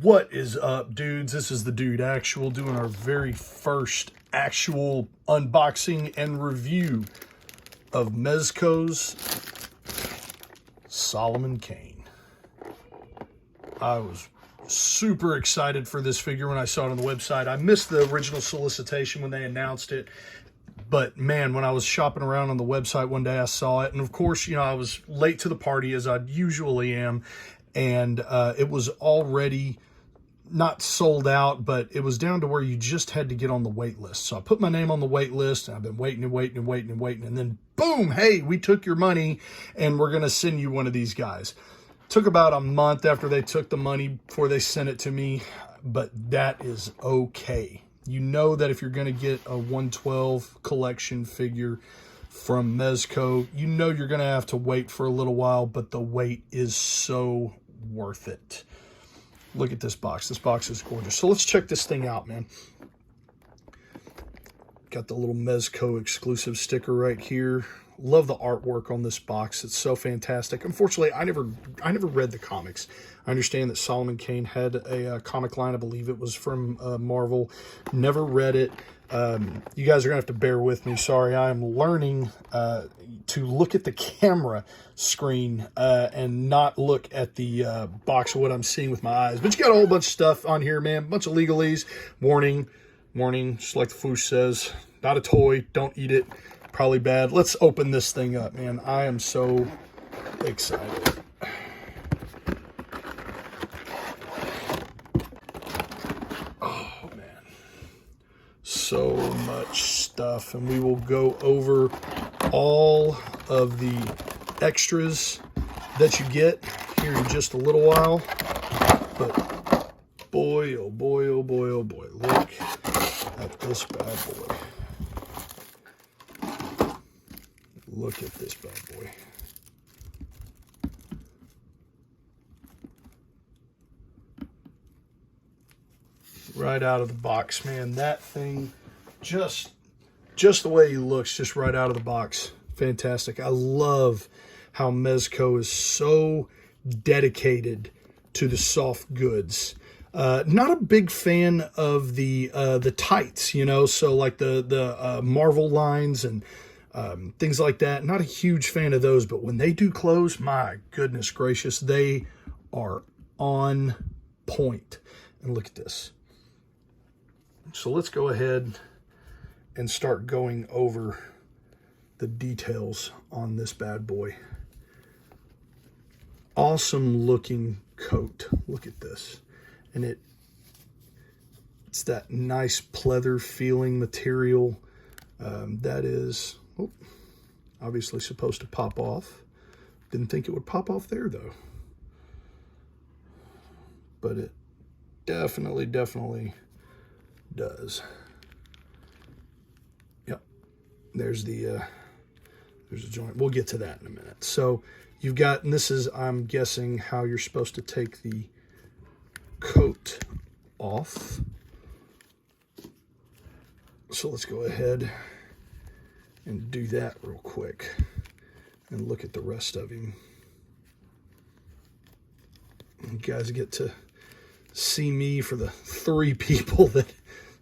What is up, dudes? This is the Dude Actual doing our very first actual unboxing and review of Mezco's Solomon Kane. I was super excited for this figure when I saw it on the website. I missed the original solicitation when they announced it, but man, when I was shopping around on the website one day, I saw it. And of course, you know, I was late to the party as I usually am. And it was already not sold out, but it was down to where you just had to get on the wait list. So I put my name on the wait list, and I've been waiting and waiting and waiting and waiting. And then boom, hey, we took your money and we're going to send you one of these guys. Took about a month after they took the money before they sent it to me, but that is okay. You know that if you're going to get a 112 collection figure from Mezco, you know you're going to have to wait for a little while, but the wait is so worth it. Look at this box. This box is gorgeous. So let's check this thing out, man. Got the little Mezco exclusive sticker right here. Love the artwork on this box. It's so fantastic. Unfortunately, I never read the comics. I understand that Solomon Kane had a comic line. I believe it was from Marvel. Never read it. You guys are gonna have to bear with me. Sorry, I am learning to look at the camera screen and not look at the box of what I'm seeing with my eyes. But you got a whole bunch of stuff on here, man. A bunch of legalese. Warning, just like the Foosh says, not a toy. Don't eat it. Probably bad. Let's open this thing up, man. I am so excited. Oh, man. So much stuff. And we will go over all of the extras that you get here in just a little while. But boy, oh boy, oh boy, oh boy. Look at this bad boy. Look at this bad boy. Right out of the box, man. That thing, just the way he looks, just right out of the box. Fantastic. I love how Mezco is so dedicated to the soft goods. Not a big fan of the tights, you know, so like the Marvel lines and things like that. Not a huge fan of those, but when they do close, my goodness gracious, they are on point. And look at this. So let's go ahead and start going over the details on this bad boy. Awesome looking coat. Look at this. And it's that nice pleather feeling material that is obviously supposed to pop off. Didn't think it would pop off there though. But it definitely does. Yep. There's a joint. We'll get to that in a minute. So you've got, and this is, I'm guessing, how you're supposed to take the coat off. So let's go ahead and do that real quick and look at the rest of him. You guys get to see me for the 3 people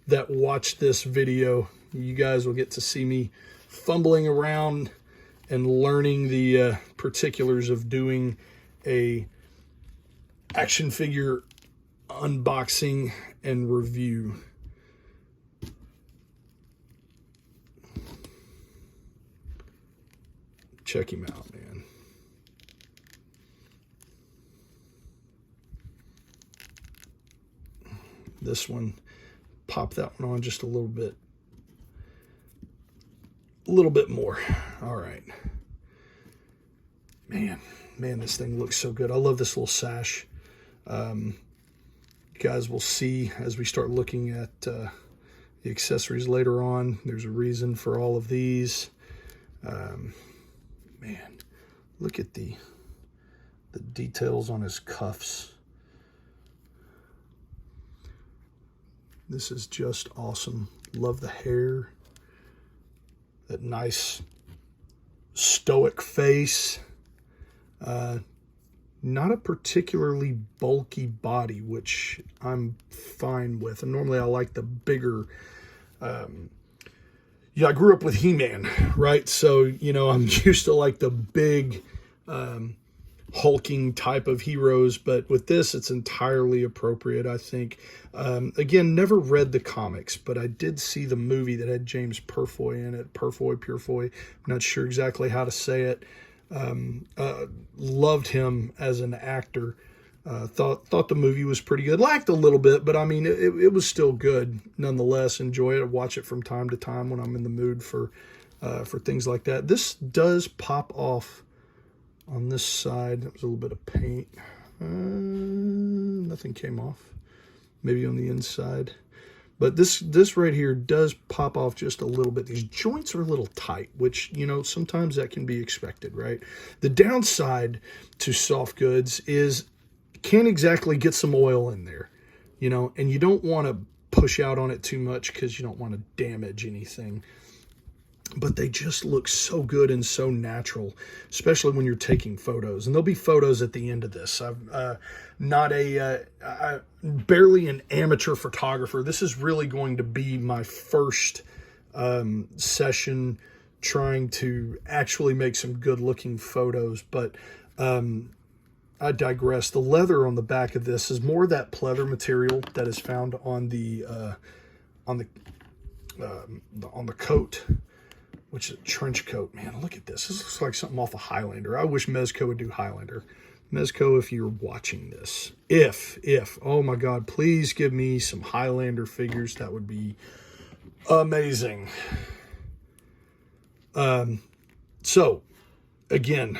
that watch this video. You guys will get to see me fumbling around and learning the particulars of doing a action figure unboxing and review. Check him out, man. This one, pop that one on just a little bit more. All right. Man, this thing looks so good. I love this little sash. You guys will see as we start looking at the accessories later on. There's a reason for all of these. Man, look at the details on his cuffs. This is just awesome. Love the hair. That nice stoic face. Not a particularly bulky body, which I'm fine with. And normally I like the bigger, yeah, I grew up with He-Man, right? So, you know, I'm used to like the big, hulking type of heroes, but with this, it's entirely appropriate, I think. Again, never read the comics, but I did see the movie that had James Purefoy in it. Purefoy. I'm not sure exactly how to say it. Loved him as an actor. Thought the movie was pretty good. Lacked a little bit, but I mean, it was still good nonetheless. Enjoy it. I watch it from time to time when I'm in the mood for things like that. This does pop off on this side. That was a little bit of paint. Nothing came off. Maybe on the inside. But this right here does pop off just a little bit. These joints are a little tight, which, you know, sometimes that can be expected, right? The downside to soft goods is can't exactly get some oil in there, you know, and you don't want to push out on it too much because you don't want to damage anything. But they just look so good and so natural, especially when you're taking photos. And there'll be photos at the end of this. I'm barely an amateur photographer. This is really going to be my first session trying to actually make some good-looking photos. But I digress. The leather on the back of this is more that pleather material that is found on the coat. Which is a trench coat. Man, look at this. This looks like something off of Highlander. I wish Mezco would do Highlander. Mezco, if you're watching this. Oh my God, please give me some Highlander figures. That would be amazing. So, again,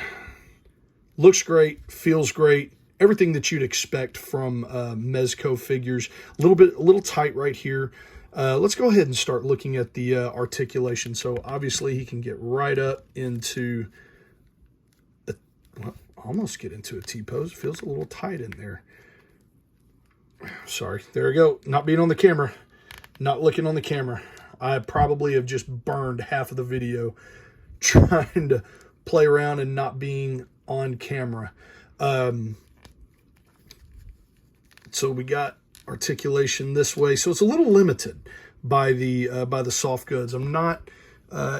looks great, feels great. Everything that you'd expect from Mezco figures. A little tight right here. Let's go ahead and start looking at the articulation. So obviously he can get right up into, almost get into a T-pose. Feels a little tight in there. Sorry, there we go. Not being on the camera, not looking on the camera. I probably have just burned half of the video trying to play around and not being on camera. So we got articulation this way, so it's a little limited by the soft goods. I'm not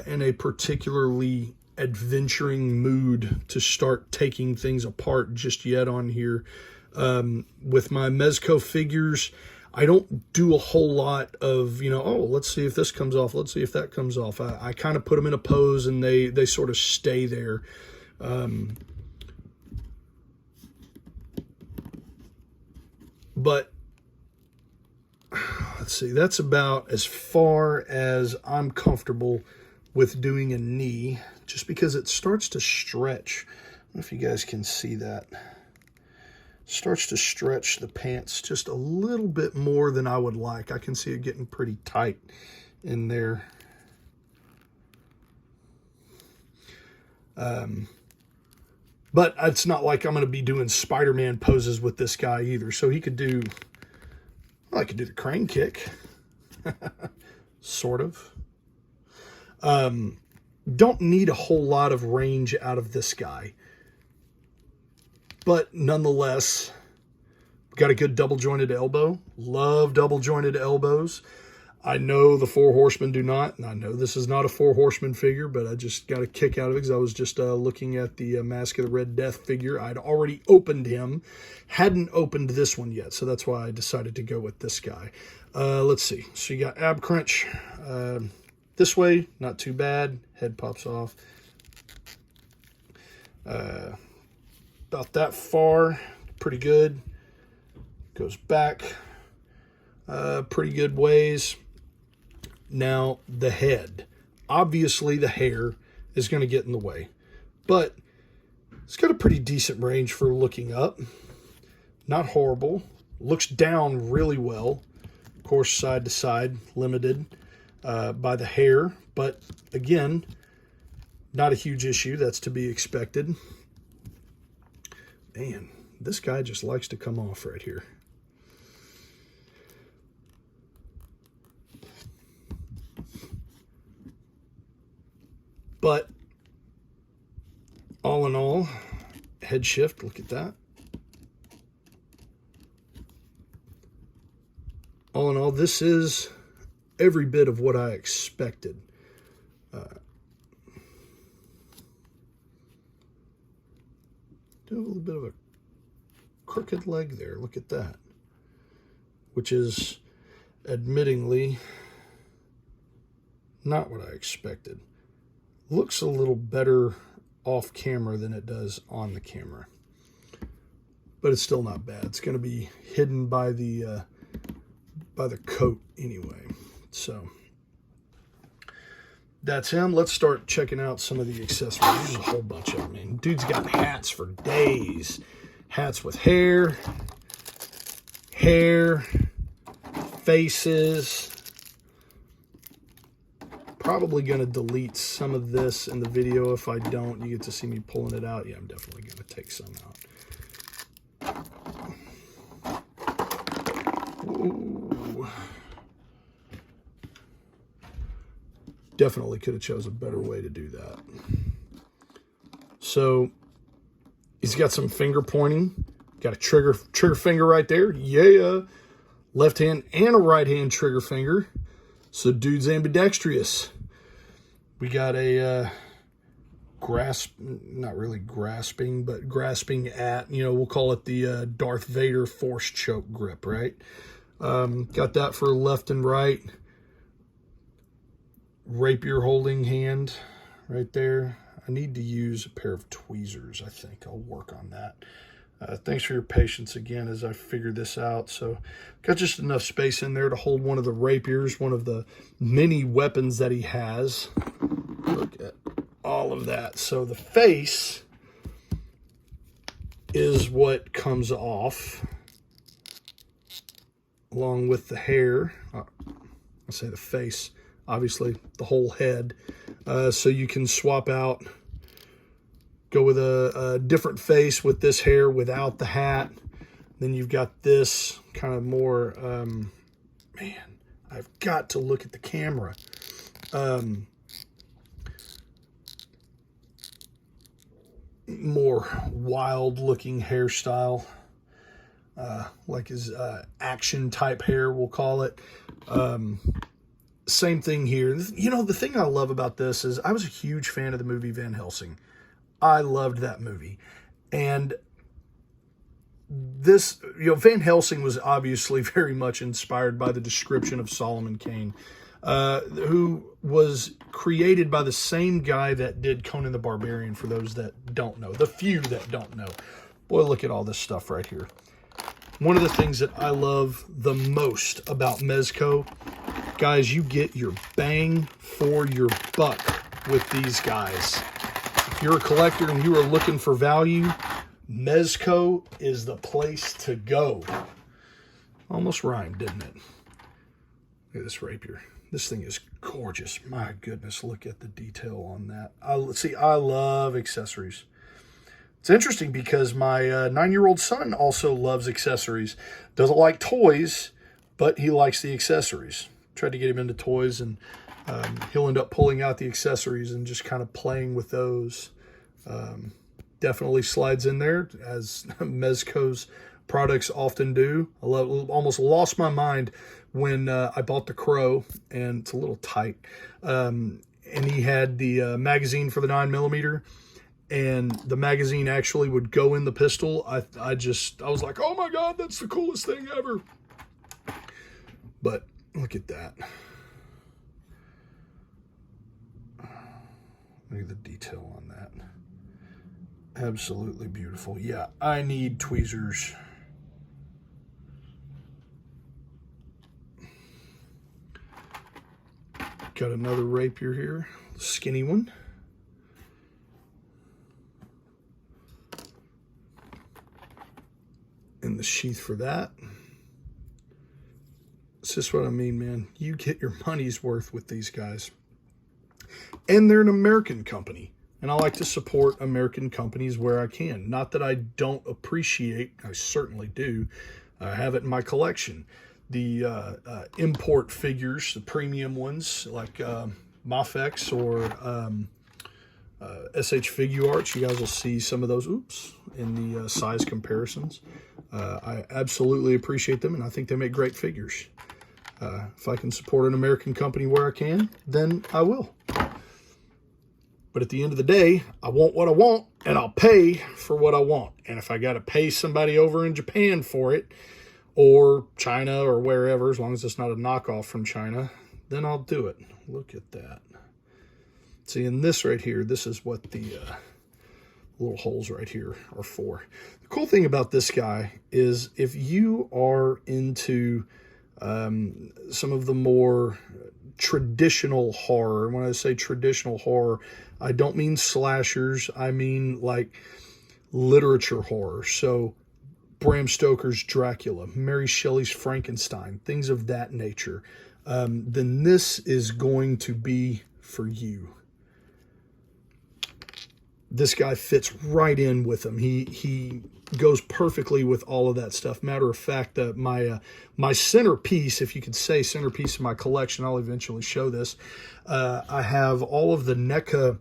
in a particularly adventuring mood to start taking things apart just yet on here. With my Mezco figures, I don't do a whole lot of, you know, oh, let's see if this comes off, let's see if that comes off. I kind of put them in a pose and they sort of stay there. But let's see, that's about as far as I'm comfortable with doing a knee, just because it starts to stretch. I don't know if you guys can see that. Starts to stretch the pants just a little bit more than I would like. I can see it getting pretty tight in there. But it's not like I'm going to be doing Spider-Man poses with this guy either. So he could do, well, I could do the crane kick. Sort of. Don't need a whole lot of range out of this guy. But nonetheless, got a good double-jointed elbow. Love double-jointed elbows. I know the Four Horsemen do not, and I know this is not a Four Horsemen figure, but I just got a kick out of it because I was just looking at the Mask of the Red Death figure. I'd already opened him, hadn't opened this one yet, so that's why I decided to go with this guy. Let's see. So you got ab crunch this way, not too bad. Head pops off. About that far, pretty good. Goes back pretty good ways. Now, the head. Obviously, the hair is going to get in the way. But it's got a pretty decent range for looking up. Not horrible. Looks down really well. Of course, side to side, limited by the hair. But, again, not a huge issue. That's to be expected. Man, this guy just likes to come off right here. But all in all, head shift, look at that. all in all, this is every bit of what I expected. Do a little bit of a crooked leg there. Look at that. Which is admittingly not what I expected. Looks a little better off camera than it does on the camera. But it's still not bad. It's going to be hidden by the coat anyway. So that's him. Let's start checking out some of the accessories. There's a whole bunch of them. Man, dude's got hats for days. Hats with hair, faces. Probably going to delete some of this in the video. If I don't, you get to see me pulling it out. Yeah, I'm definitely going to take some out. Ooh. Definitely could have chose a better way to do that. So he's got some finger pointing. Got a trigger finger right there. Yeah. Left hand and a right hand trigger finger. So dude's ambidextrous. We got a not really grasping, but grasping at, we'll call it the Darth Vader force choke grip, right? Got that for left and right. Rapier holding hand right there. I need to use a pair of tweezers. I think I'll work on that. Thanks for your patience again as I figure this out. So got just enough space in there to hold one of the rapiers, one of the many weapons that he has. Look at all of that. So the face is what comes off along with the hair. I'll say the face, obviously the whole head. So you can swap out, go with a different face with this hair without the hat. Then you've got this kind of more, man, I've got to look at the camera. More wild looking hairstyle, like his action type hair, we'll call it. Same thing here. The thing I love about this is I was a huge fan of the movie Van Helsing. I loved that movie. And this, Van Helsing was obviously very much inspired by the description of Solomon Kane, who was created by the same guy that did Conan the Barbarian, for those that don't know, the few that don't know. Boy, look at all this stuff right here. One of the things that I love the most about Mezco, guys, you get your bang for your buck with these guys. If you're a collector and you are looking for value, Mezco is the place to go. Almost rhymed, didn't it? Look at this rapier. This thing is gorgeous. My goodness, look at the detail on that. I love accessories. It's interesting because my 9-year-old son also loves accessories. Doesn't like toys, but he likes the accessories. Tried to get him into toys, and he'll end up pulling out the accessories and just kind of playing with those. Definitely slides in there, as Mezco's products often do. I almost lost my mind when I bought the Crow, and it's a little tight. And he had the magazine for the 9mm, and the magazine actually would go in the pistol. I was like, oh my God, that's the coolest thing ever. But look at that. Look at the detail on that. Absolutely beautiful. Yeah, I need tweezers. Got another rapier here, skinny one. And the sheath for that. It's just what I mean, man. You get your money's worth with these guys. And they're an American company. And I like to support American companies where I can. Not that I don't appreciate, I certainly do. I have it in my collection. The import figures, the premium ones, like Mafex or SH Figuarts. You guys will see some of those, in the size comparisons. I absolutely appreciate them, and I think they make great figures. If I can support an American company where I can, then I will. But at the end of the day, I want what I want, and I'll pay for what I want. And if I got to pay somebody over in Japan for it, or China, or wherever, as long as it's not a knockoff from China, then I'll do it. Look at that. See, in this right here, this is what the little holes right here are for. The cool thing about this guy is if you are into some of the more traditional horror, when I say traditional horror, I don't mean slashers, I mean like literature horror. So Bram Stoker's Dracula, Mary Shelley's Frankenstein, things of that nature, then this is going to be for you. This guy fits right in with him. He goes perfectly with all of that stuff. Matter of fact, my centerpiece, if you could say centerpiece of my collection, I'll eventually show this. I have all of the NECA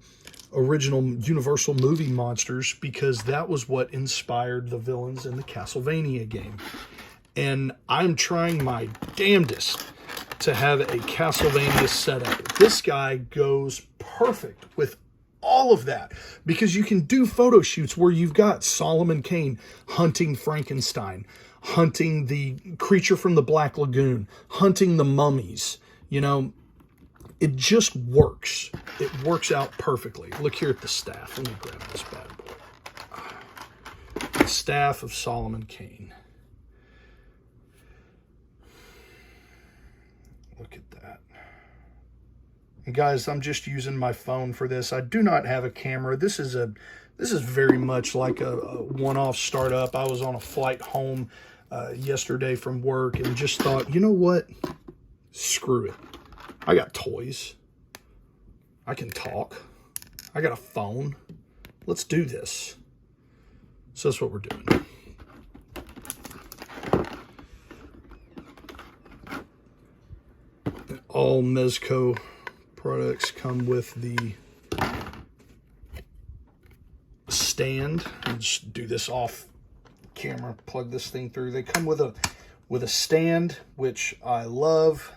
original Universal movie monsters because that was what inspired the villains in the Castlevania game. And I'm trying my damnedest to have a Castlevania setup. This guy goes perfect with all of that because you can do photo shoots where you've got Solomon Kane hunting Frankenstein, hunting the creature from the Black Lagoon, hunting the mummies. You know, it just works. It works out perfectly. Look here at the staff. Let me grab this bad boy. The staff of Solomon Kane. Look at that. And guys, I'm just using my phone for this. I do not have a camera. This is very much like a one-off startup. I was on a flight home yesterday from work and just thought, you know what? Screw it. I got toys. I can talk. I got a phone. Let's do this. So that's what we're doing. All Mezco products come with the stand. I'll just do this off camera, plug this thing through. They come with a stand, which I love.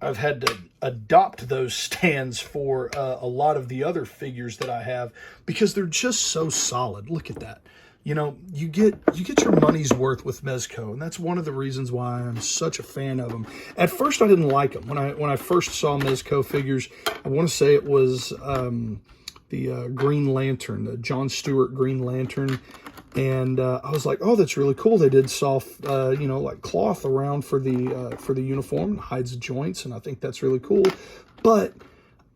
I've had to adopt those stands for a lot of the other figures that I have because they're just so solid. Look at that. You know, you get your money's worth with Mezco, and that's one of the reasons why I'm such a fan of them. At first, I didn't like them. When I first saw Mezco figures, I want to say it was the Green Lantern, the John Stewart Green Lantern, and I was like, oh, that's really cool. They did soft, you know, like cloth around for the uniform, hides the joints, and I think that's really cool. But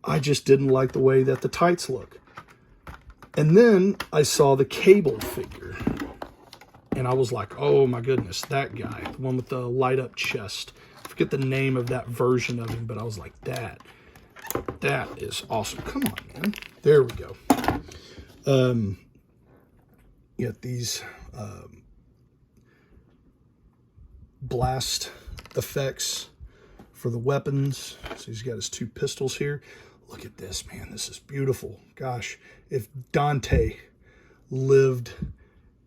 I just didn't like the way that the tights look. And then I saw the Cable figure, and I was like, oh my goodness, that guy, the one with the light up chest. I forget the name of that version of him, but I was like, that is awesome. Come on, man. There we go. You got these blast effects for the weapons. So he's got his two pistols here. Look at this, man. This is beautiful. Gosh, if Dante lived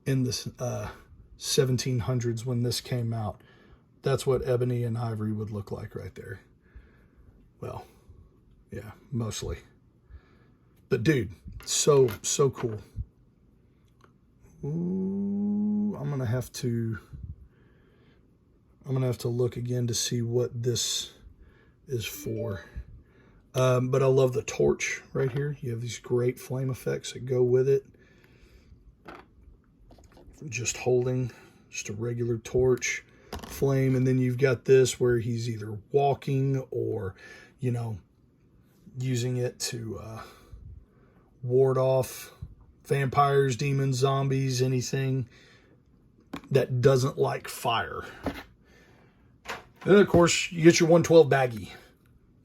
in the 1700s when this came out, that's what ebony and ivory would look like right there. Well, yeah, mostly. But dude, so cool. Ooh, I'm gonna have to look again to see what this is for. But I love the torch right here. You have these great flame effects that go with it. Just holding just a regular torch flame, and then you've got this where he's either walking or, you know, using it to ward off vampires, demons, zombies, anything that doesn't like fire. Then, of course, you get your 112 baggie.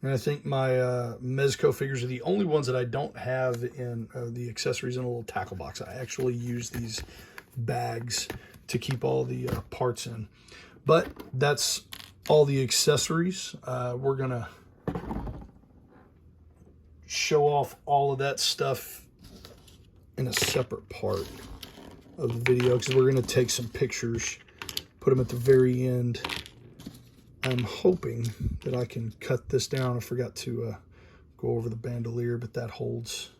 And I think my Mezco figures are the only ones that I don't have in the accessories in a little tackle box. I actually use these bags to keep all the parts in. But that's all the accessories. We're going to show off all of that stuff in a separate part of the video because we're going to take some pictures, put them at the very end I'm hoping that I can cut this down. I forgot to go over the bandolier, but that holds,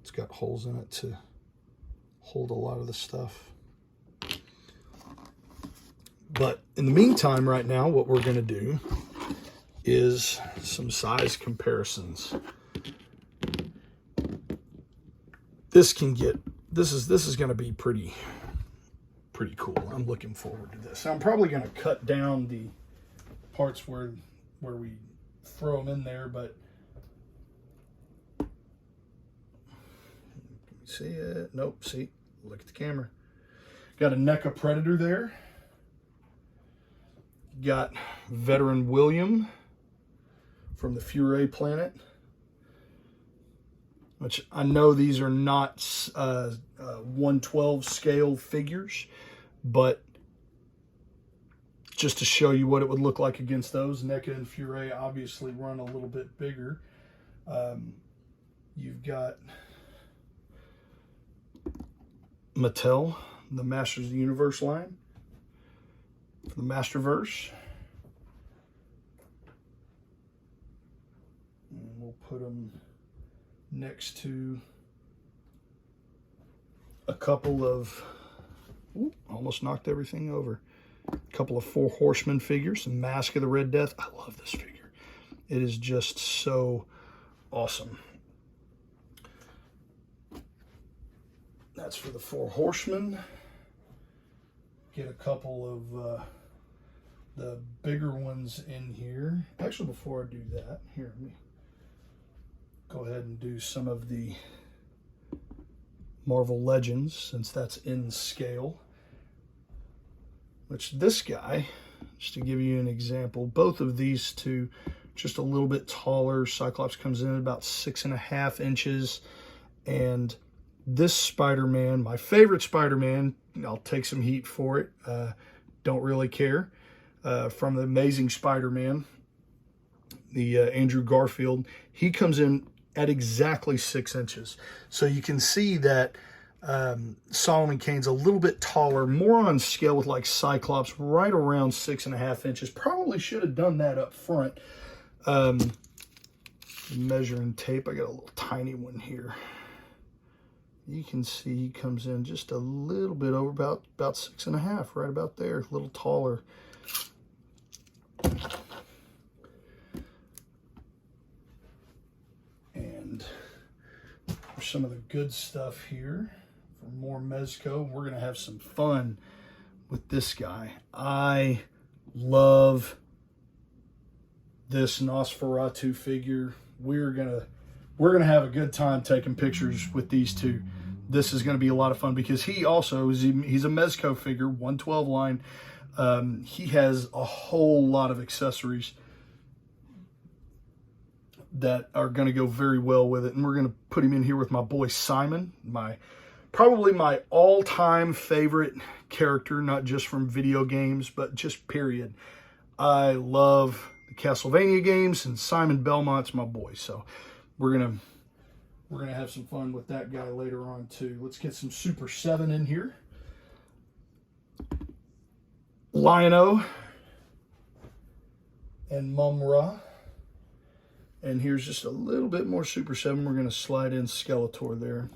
it's got holes in it to hold a lot of the stuff. But in the meantime, right now, what we're going to do is some size comparisons. This is going to be pretty cool. I'm looking forward to this. I'm probably going to cut down the parts where we throw them in there, but see it? Nope. See, look at the camera. Got a NECA Predator there. Got veteran William from the Fury Planet, which I know these are not 1/12 scale figures, but just to show you what it would look like against those, NECA and Fury obviously run a little bit bigger. You've got Mattel, the Masters of the Universe line, for the Masterverse. And we'll put them next to a couple of, almost knocked everything over, a couple of Four Horsemen figures, some Mask of the Red Death. I love this figure. It is just so awesome. That's for the Four Horsemen. Get a couple of the bigger ones in here. Actually, before I do that, here, let me go ahead and do some of the Marvel Legends, since that's in scale. Which this guy, just to give you an example, both of these two just a little bit taller. Cyclops comes in at about 6.5 inches, and this Spider-Man, my favorite Spider-Man, I'll take some heat for it, don't really care, from the Amazing Spider-Man, the Andrew Garfield, he comes in at exactly 6 inches. So you can see that Solomon Kane's a little bit taller, more on scale with like Cyclops, right around 6.5 inches. Probably should have done that up front. Measuring tape, I got a little tiny one here. You can see he comes in just a little bit over, about 6.5, right about there, a little taller. And for some of the good stuff here, for more Mezco, we're going to have some fun with this guy. I love this Nosferatu figure. We're gonna have a good time taking pictures with these two. This is going to be a lot of fun because he also is, he's a Mezco figure, 112 line. He has a whole lot of accessories that are going to go very well with it, and we're going to put him in here with my boy Simon, probably my all-time favorite character, not just from video games, but just period. I love the Castlevania games, and Simon Belmont's my boy, so we're gonna have some fun with that guy later on too. Let's get some Super 7 in here. Lion-O and Mum-Ra. And here's just a little bit more Super 7. We're going to slide in Skeletor there.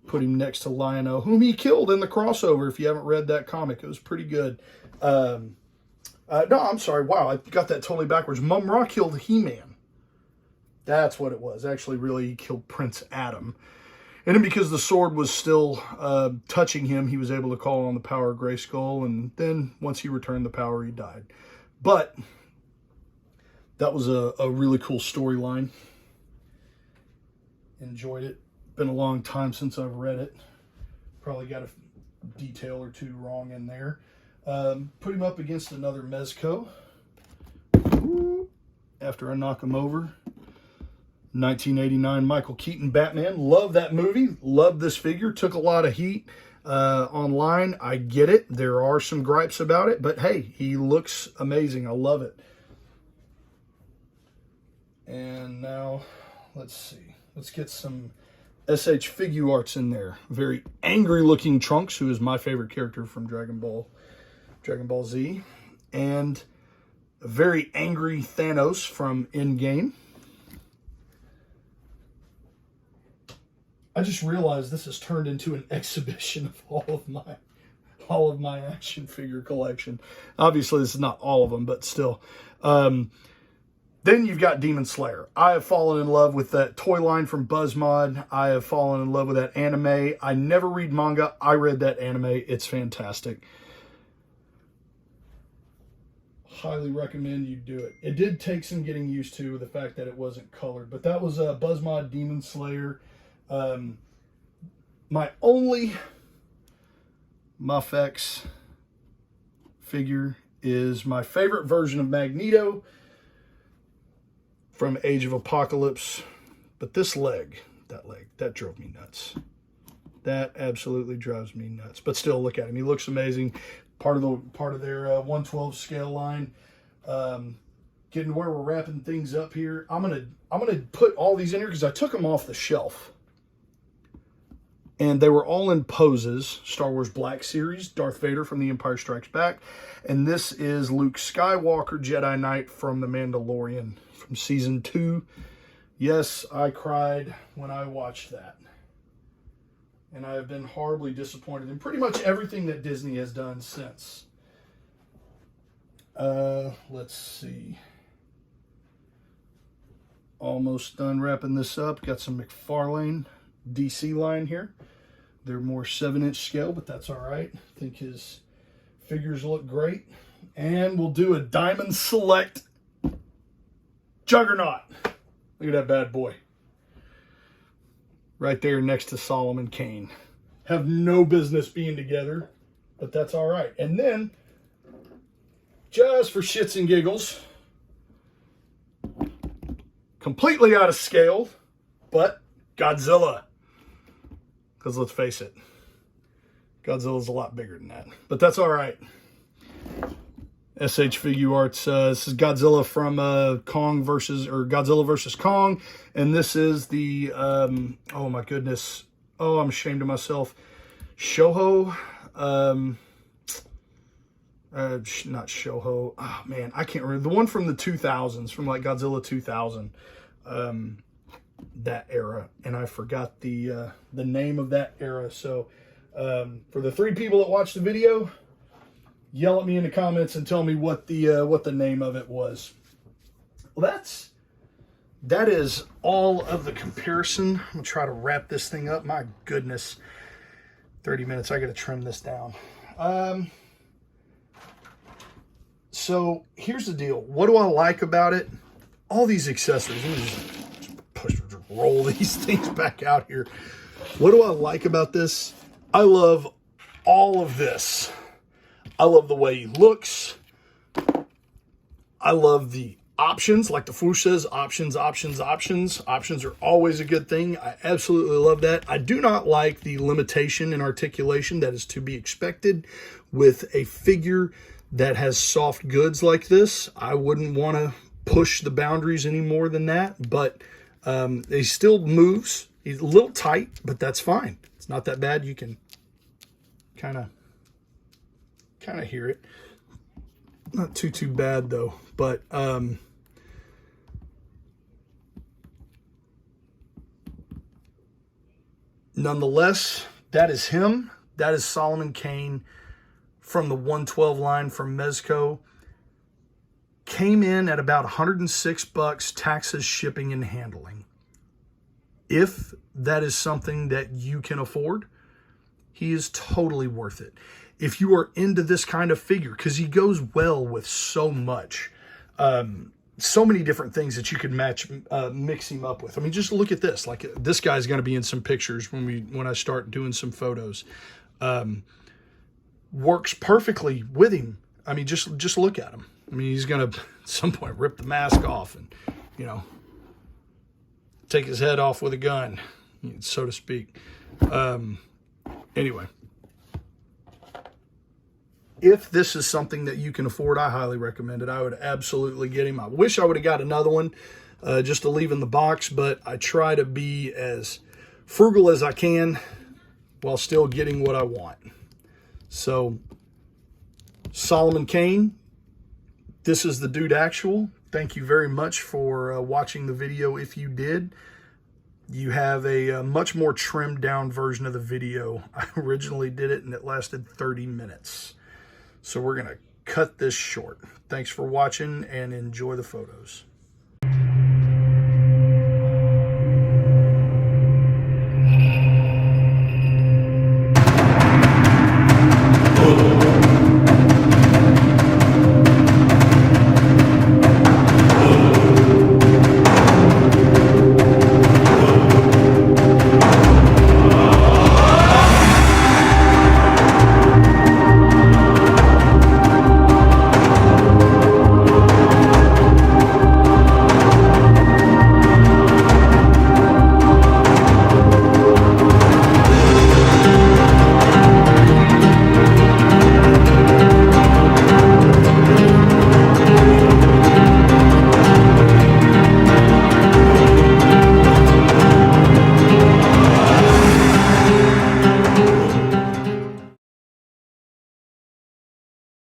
Put him next to Lion-O, whom he killed in the crossover. If you haven't read that comic, it was pretty good. No, I'm sorry. Wow, I got that totally backwards. Mum-Ra killed He-Man. That's what it was. Actually, really, he killed Prince Adam. And then because the sword was still touching him, he was able to call on the power of Grayskull. And then once he returned the power, he died. But that was a really cool storyline. Enjoyed it. Been a long time since I've read it. Probably got a detail or two wrong in there. Put him up against another Mezco. After I knock him over. 1989 Michael Keaton Batman. Love that movie. Love this figure. Took a lot of heat online. I get it. There are some gripes about it. But hey, he looks amazing. I love it. And now, let's see. Let's get some SH Figuarts in there. Very angry looking Trunks, who is my favorite character from Dragon Ball Z. And a very angry Thanos from Endgame. I just realized this has turned into an exhibition of all of my action figure collection. Obviously, this is not all of them, but still. Then you've got Demon Slayer. I have fallen in love with that toy line from BuzzMod. I have fallen in love with that anime. I never read manga. I read that anime. It's fantastic. Highly recommend you do it. It did take some getting used to with the fact that it wasn't colored, but that was a BuzzMod Demon Slayer. My only Muff-X figure is my favorite version of Magneto from Age of Apocalypse, but this leg, that drove me nuts. That absolutely drives me nuts. But still, look at him. He looks amazing. Part of their 1/12 scale line. Getting to where we're wrapping things up here. I'm gonna put all these in here because I took them off the shelf, and they were all in poses. Star Wars Black Series, Darth Vader from The Empire Strikes Back, and this is Luke Skywalker, Jedi Knight from The Mandalorian from season 2. Yes, I cried when I watched that. And I have been horribly disappointed in pretty much everything that Disney has done since. Let's see. Almost done wrapping this up. Got some McFarlane DC line here. They're more 7-inch scale, but that's all right. I think his figures look great. And we'll do a Diamond Select Juggernaut. Look at that bad boy. Right there next to Solomon Kane. Have no business being together, but that's all right. And then, just for shits and giggles, completely out of scale, but Godzilla. Because let's face it, Godzilla's a lot bigger than that. But that's all right. SH Figure Arts. This is Godzilla from Godzilla versus Kong, and this is the oh my goodness, oh I'm ashamed of myself, Shoho, not Shoho. Oh man, I can't remember the one from the 2000s, from like Godzilla 2000, that era, and I forgot the name of that era. So for the 3 people that watched the video, yell at me in the comments and tell me what the name of it was. Well, that is all of the comparison. I'm gonna try to wrap this thing up. My goodness, 30 minutes. I gotta trim this down. So here's the deal. What do I like about it? All these accessories. Let me just roll these things back out here. What do I like about this? I love all of this. I love the way he looks. I love the options, like the swoosh says, options, options, options. Options are always a good thing. I absolutely love that. I do not like the limitation in articulation that is to be expected with a figure that has soft goods like this. I wouldn't want to push the boundaries any more than that, but he still moves. He's a little tight, but that's fine. It's not that bad. You can kind of hear it. Not too bad though, but nonetheless, that is him. That is Solomon Kane from the 112 line from Mezco. Came in at about $106, taxes, shipping, and handling. If that is something that you can afford, he is totally worth it. If you are into this kind of figure, because he goes well with so much, so many different things that you could mix him up with. I mean, just look at this. Like, this guy's going to be in some pictures when I start doing some photos. Works perfectly with him. I mean, just look at him. I mean, he's going to, at some point, rip the mask off and, take his head off with a gun, so to speak. Anyway. If this is something that you can afford, I highly recommend it. I would absolutely get him. I wish I would have got another one just to leave in the box, but I try to be as frugal as I can while still getting what I want. So, Solomon Kane, this is the Dude Actual. Thank you very much for watching the video. If you did, you have a much more trimmed down version of the video. I originally did it and it lasted 30 minutes. So we're going to cut this short. Thanks for watching and enjoy the photos.